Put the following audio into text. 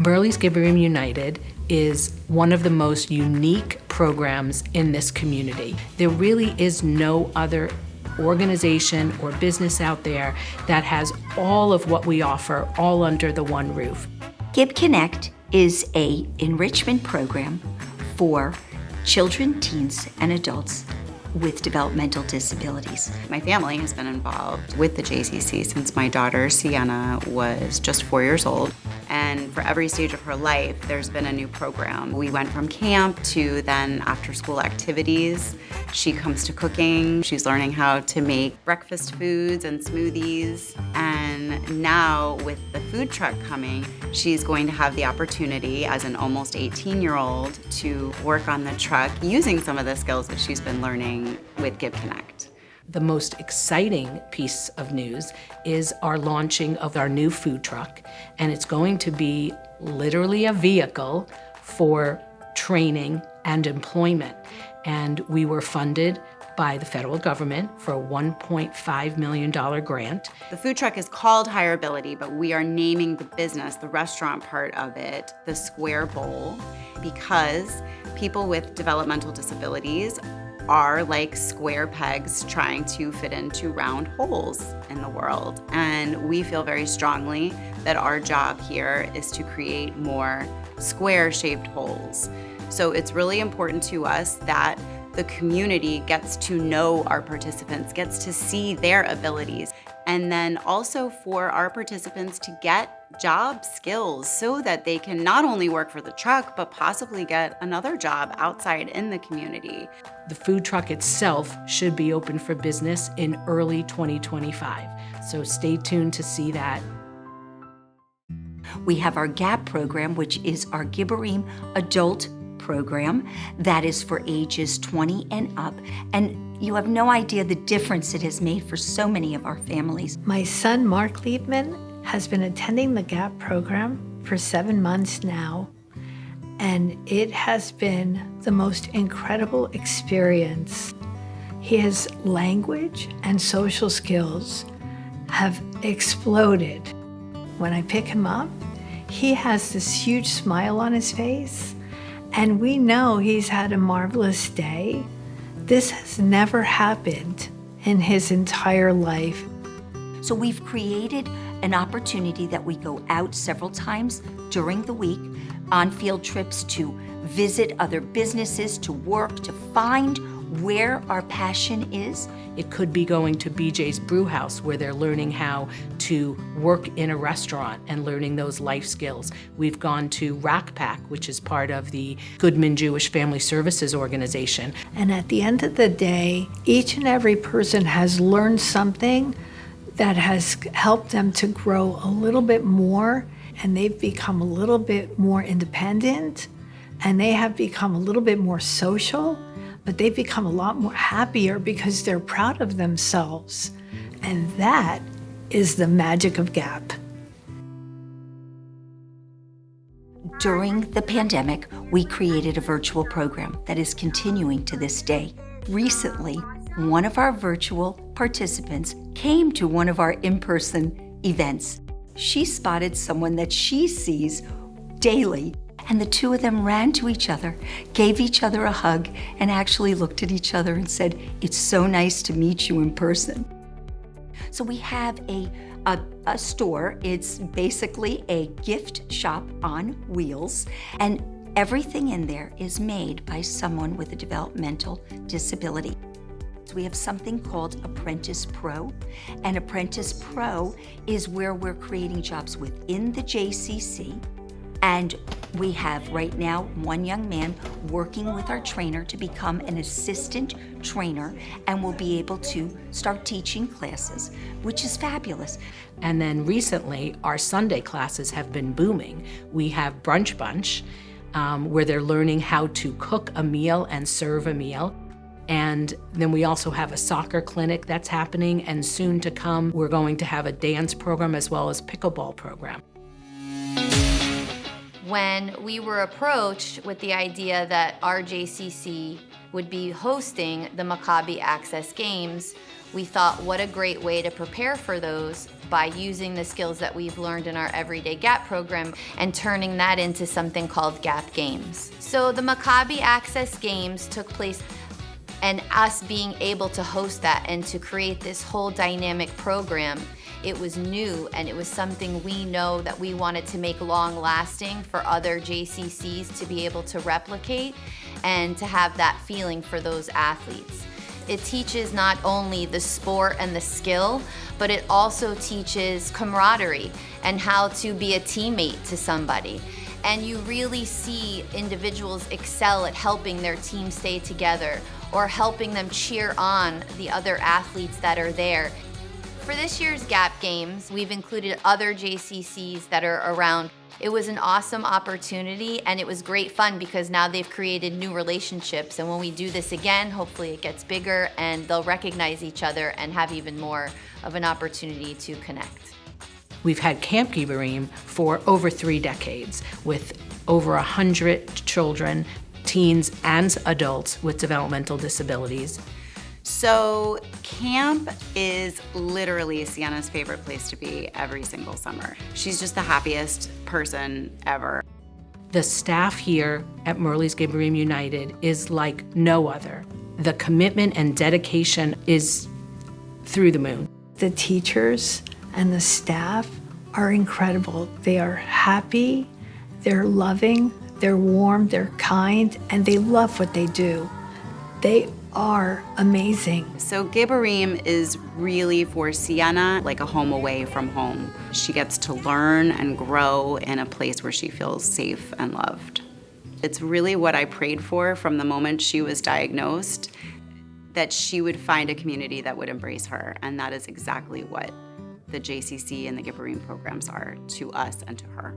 Merlie's Giborim United is one of the most unique programs in this community. There really is no other organization or business out there that has all of what we offer all under the one roof. Gib Connect is an enrichment program for children, teens, and adults with developmental disabilities. My family has been involved with the JCC since my daughter, Sienna, was just 4 years old. And for every stage of her life, there's been a new program. We went from camp to then after-school activities. She comes to cooking. She's learning how to make breakfast foods and smoothies. And now with the food truck coming, she's going to have the opportunity as an almost 18-year-old to work on the truck using some of the skills that she's been learning with Gib Connect. The most exciting piece of news is our launching of our new food truck, and it's going to be literally a vehicle for training and employment. And we were funded by the federal government for a $1.5 million grant. The food truck is called Hireability, but we are naming the business, the restaurant part of it, the Square Bowl, because people with developmental disabilities are like square pegs trying to fit into round holes in the world. And we feel very strongly that our job here is to create more square-shaped holes. So it's really important to us that the community gets to know our participants, gets to see their abilities, and then also for our participants to get job skills so that they can not only work for the truck, but possibly get another job outside in the community. The food truck itself should be open for business in early 2025. So stay tuned to see that. We have our GAP program, which is our Giborim adult program that is for ages 20 and up. And you have no idea the difference it has made for so many of our families. My son, Mark Liebman, has been attending the GAP program for 7 months now, and it has been the most incredible experience. His language and social skills have exploded. When I pick him up, he has this huge smile on his face, and we know he's had a marvelous day. This has never happened in his entire life. So we've created an opportunity that we go out several times during the week on field trips to visit other businesses, to work, to find where our passion is. It could be going to BJ's Brew House, where they're learning how to work in a restaurant and learning those life skills. We've gone to Rack Pack, which is part of the Goodman Jewish Family Services Organization. And at the end of the day, each and every person has learned something that has helped them to grow a little bit more, and they've become a little bit more independent, and they have become a little bit more social, but they've become a lot more happier because they're proud of themselves. And that is the magic of GAP. During the pandemic, we created a virtual program that is continuing to this day. Recently, one of our virtual participants came to one of our in-person events. She spotted someone that she sees daily, and the two of them ran to each other, gave each other a hug, and actually looked at each other and said, "It's so nice to meet you in person." So we have a store. It's basically a gift shop on wheels, and everything in there is made by someone with a developmental disability. So we have something called Apprentice Pro, and Apprentice Pro is where we're creating jobs within the JCC. And we have right now one young man working with our trainer to become an assistant trainer, and will be able to start teaching classes, which is fabulous. And then recently, our Sunday classes have been booming. We have Brunch Bunch, where they're learning how to cook a meal and serve a meal. And then we also have a soccer clinic that's happening, and soon to come, we're going to have a dance program as well as pickleball program. When we were approached with the idea that our JCC would be hosting the Maccabi Access Games, we thought, what a great way to prepare for those by using the skills that we've learned in our Everyday Gap program and turning that into something called Gap Games. So the Maccabi Access Games took place, and us being able to host that and to create this whole dynamic program, it was new and it was something we know that we wanted to make long lasting for other JCCs to be able to replicate and to have that feeling for those athletes. It teaches not only the sport and the skill, but it also teaches camaraderie and how to be a teammate to somebody. And you really see individuals excel at helping their team stay together or helping them cheer on the other athletes that are there. For this year's Gap Games, we've included other JCCs that are around. It was an awesome opportunity and it was great fun because now they've created new relationships, and when we do this again, hopefully it gets bigger and they'll recognize each other and have even more of an opportunity to connect. We've had Camp Giborim for over 3 decades with over 100 children, teens and adults with developmental disabilities. So camp is literally Sienna's favorite place to be every single summer. She's just the happiest person ever. The staff here at Merlie's Giborim United is like no other. The commitment and dedication is through the moon. The teachers and the staff are incredible. They are happy, they're loving, they're warm, they're kind, and they love what they do. They are amazing. So Giborim is really for Sienna like a home away from home. She gets to learn and grow in a place where she feels safe and loved. It's really what I prayed for from the moment she was diagnosed, that she would find a community that would embrace her, and that is exactly what the JCC and the Giborim programs are to us and to her.